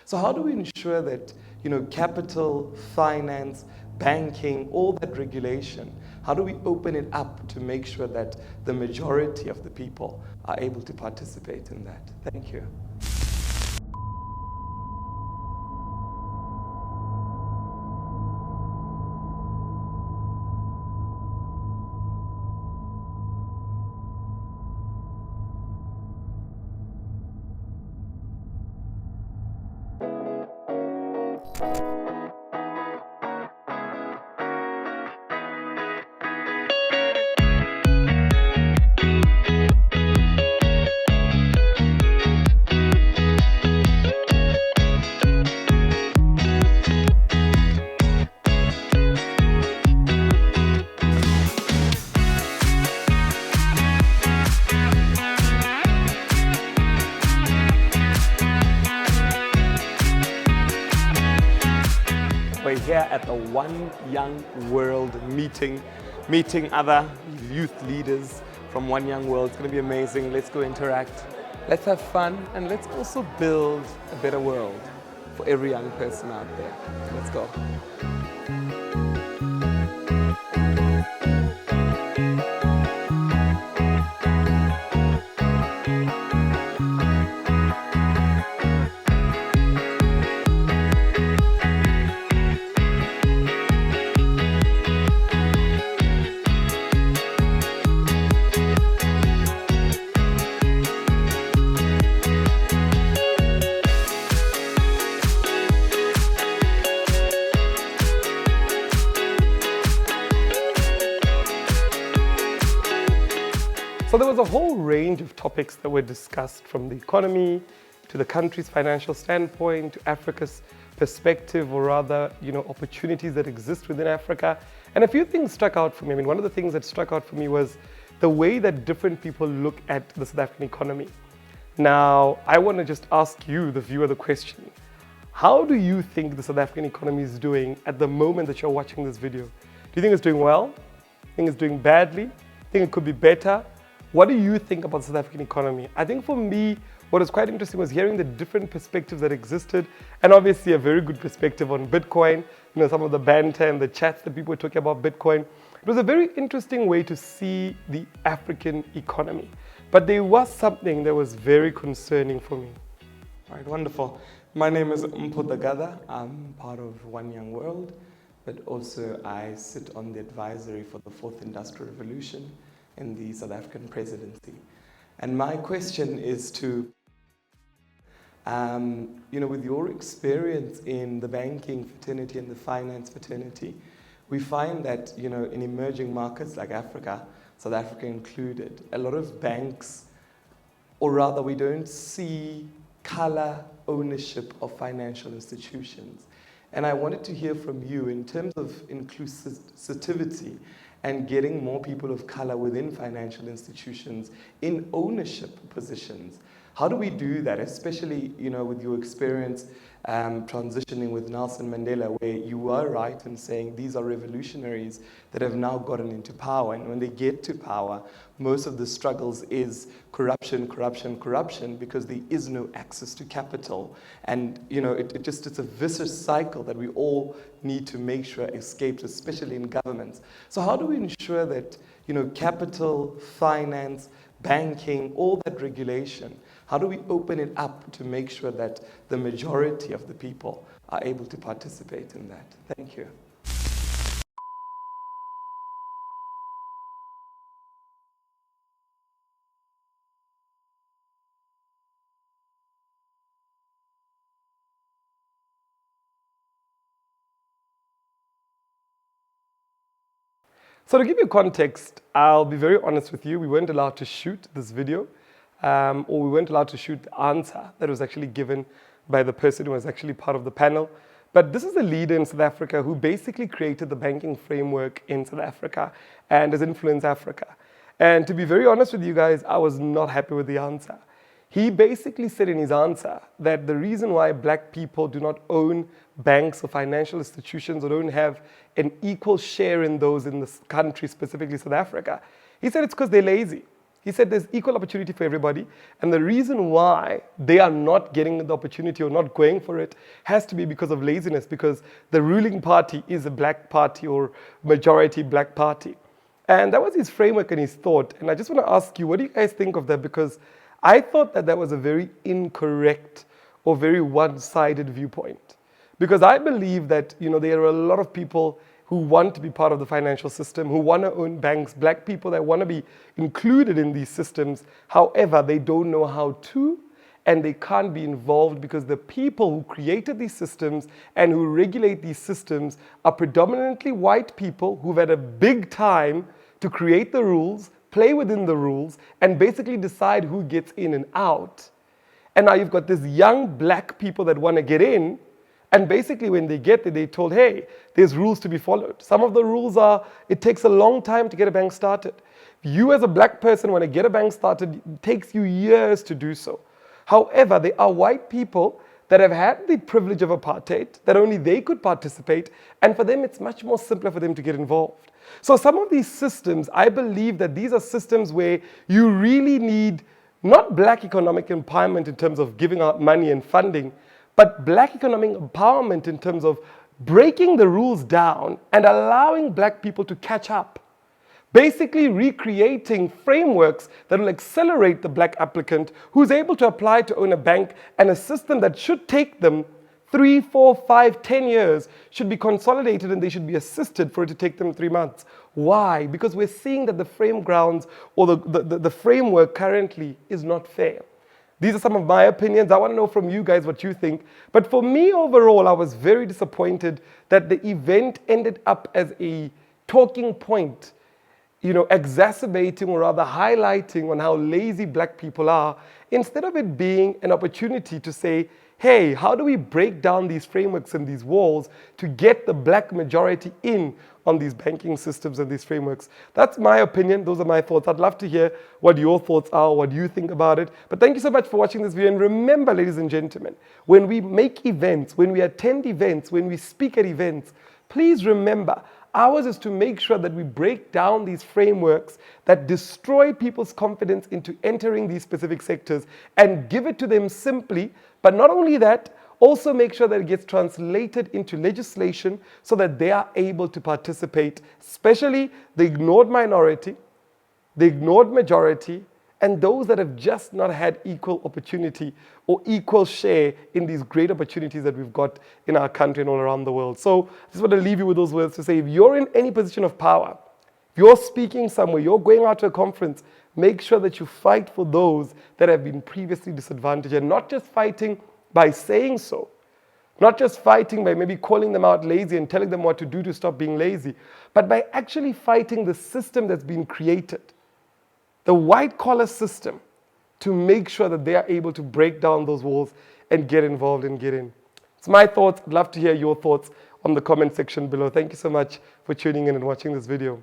So how do we ensure that, capital, finance, banking, all that regulation, how do we open it up to make sure that the majority of the people are able to participate in that? Thank you. We're here at the One Young World meeting other youth leaders from One Young World. It's going to be amazing. Let's go interact. Let's have fun, and let's also build a better world for every young person out there. Let's go. So there was a whole range of topics that were discussed, from the economy to the country's financial standpoint to Africa's perspective, or rather, opportunities that exist within Africa. And a few things struck out for me. One of the things that struck out for me was the way that different people look at the South African economy. Now, I want to just ask you, the viewer, the question. How do you think the South African economy is doing at the moment that you're watching this video? Do you think it's doing well? Do you think it's doing badly? Do you think it could be better? What do you think about the South African economy? I think for me, what was quite interesting was hearing the different perspectives that existed, and obviously a very good perspective on Bitcoin, some of the banter and the chats that people were talking about Bitcoin. It was a very interesting way to see the African economy. But there was something that was very concerning for me. All right, wonderful. My name is Mpho Dagada. I'm part of One Young World, but also I sit on the advisory for the Fourth Industrial Revolution in the South African presidency. And my question is to, with your experience in the banking fraternity and the finance fraternity, we find that, in emerging markets like Africa, South Africa included, a lot of banks, or rather we don't see color ownership of financial institutions. And I wanted to hear from you in terms of inclusivity and getting more people of color within financial institutions in ownership positions. How do we do that, especially with your experience transitioning with Nelson Mandela, where you were right in saying these are revolutionaries that have now gotten into power, and when they get to power, most of the struggles is corruption, because there is no access to capital, and it's a vicious cycle that we all need to make sure escapes, especially in governments. So how do we ensure that capital, finance, banking, all that regulation, how do we open it up to make sure that the majority of the people are able to participate in that? Thank you. So to give you context, I'll be very honest with you, we weren't allowed to shoot this video, or we weren't allowed to shoot the answer that was actually given by the person who was actually part of the panel. But this is a leader in South Africa who basically created the banking framework in South Africa and has influenced Africa. And to be very honest with you guys, I was not happy with the answer. He basically said in his answer that the reason why black people do not own banks or financial institutions or don't have an equal share in those in this country, specifically South Africa, he said it's because they're lazy. He said there's equal opportunity for everybody, and the reason why they are not getting the opportunity or not going for it has to be because of laziness, because the ruling party is a black party or majority black party. And that was his framework and his thought. And I just want to ask you, what do you guys think of that? Because I thought that that was a very incorrect or very one-sided viewpoint. Because I believe that, there are a lot of people who want to be part of the financial system, who want to own banks, black people that want to be included in these systems. However, they don't know how to, and they can't be involved because the people who created these systems and who regulate these systems are predominantly white people who've had a big time to create the rules, play within the rules, and basically decide who gets in and out. And now you've got these young black people that want to get in, and basically when they get there, they're told, hey, there's rules to be followed. Some of the rules are, it takes a long time to get a bank started. If you as a black person want to get a bank started, it takes you years to do so. However, there are white people that have had the privilege of apartheid, that only they could participate, and for them it's much more simpler for them to get involved. So some of these systems, I believe that these are systems where you really need not black economic empowerment in terms of giving out money and funding, but black economic empowerment in terms of breaking the rules down and allowing black people to catch up. Basically recreating frameworks that will accelerate the black applicant who's able to apply to own a bank, and a system that should take them 3, 4, 5, 10 years should be consolidated, and they should be assisted for it to take them 3 months. Why? Because we're seeing that the frame grounds or the framework currently is not fair. These are some of my opinions. I want to know from you guys what you think. But for me overall, I was very disappointed that the event ended up as a talking point, exacerbating or rather highlighting on how lazy black people are, instead of it being an opportunity to say, hey, how do we break down these frameworks and these walls to get the black majority in on these banking systems and these frameworks? That's my opinion. Those are my thoughts. I'd love to hear what your thoughts are, what you think about it. But thank you so much for watching this video. And remember, ladies and gentlemen, when we make events, when we attend events, when we speak at events, please remember, ours is to make sure that we break down these frameworks that destroy people's confidence into entering these specific sectors and give it to them simply. But not only that, also make sure that it gets translated into legislation so that they are able to participate, especially the ignored minority, the ignored majority, and those that have just not had equal opportunity or equal share in these great opportunities that we've got in our country and all around the world. So I just want to leave you with those words to say, if you're in any position of power, if you're speaking somewhere, you're going out to a conference, make sure that you fight for those that have been previously disadvantaged, and not just fighting by saying so, not just fighting by maybe calling them out lazy and telling them what to do to stop being lazy, but by actually fighting the system that's been created, the white-collar system, to make sure that they are able to break down those walls and get involved and get in. It's my thoughts. I'd love to hear your thoughts on the comment section below. Thank you so much for tuning in and watching this video.